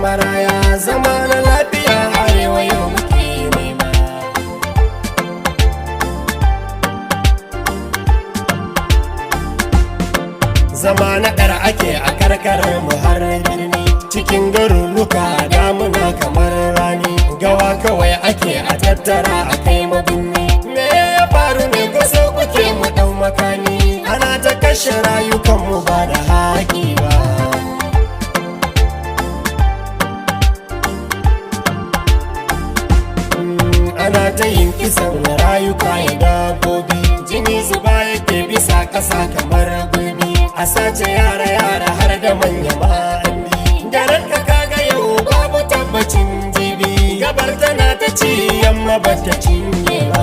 maraya, zama na lafiya arewa yau muke nema. Zama na ɗar ake a karkarar mu har birni, cikin garuruka damuna kamar rani, gawa kawai ake a tattara a kai mabinni. Me ya faru ne ko so kuke mu ɗau makani, ana ta kashe rayukanmu ba da haƙi ba. Ana ta yin kisan rayuka ya dabbobi, jini zuba yake bisa ƙasa kamar gulbi, a sace yara har da manya ma'andi. Da ranka kaga yau babu tabbacin jibi, gabar tana ta ci yamma ba ta cinye ba.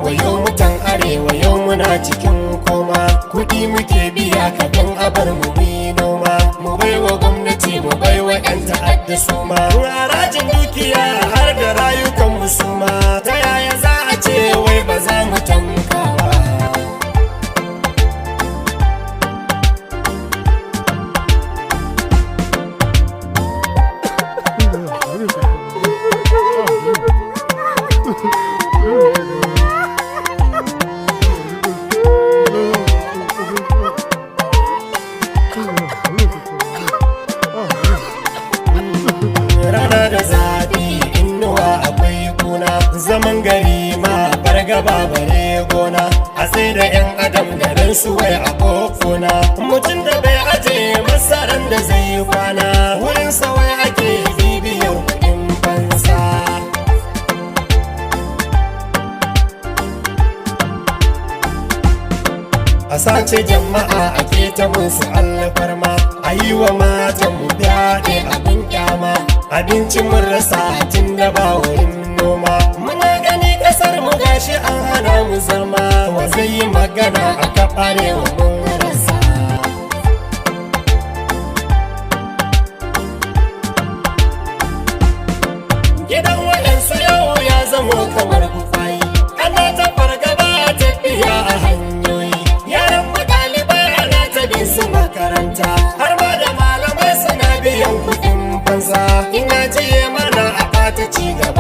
Wayo mutan arewa yau muna cikin koma, kuɗi muke biya kafin a bar mu yi noma. Mu baiwa gwamnati mu baiwa 'yan ta'adda su ma, harajin dukiya har da rayukan musuma. Ta yaya za a ce wai ba za mu tanka ba? Rana da zafi inuwa akwai kuna, zaman gari ma fargaba bare gona, a sai da 'yan adam garin su wai a kofuna. Mutum da bai aje masaran da zai kwana, wurin wai ake bibiyar kuɗin fansa. A sace jama'a ake ta musu alfarma, a yi wa matan mu fyaɗe abin kyama, abincin mun rasa tun da ba wurin noma. Muna gani kasar mu gashi an hana mu zama, wa zai yi magana a kaɓare wa mun rasa. Gidan waɗansu yau ya zamo kamar kufayi, ana ta fargaba tafiya a hanyoyi. Yaran mu ɗalibai ana ta bin su makaranta, har ma da malamai suna biyan kuɗin fansa. Ina jiye mana a ɓata ci gaba.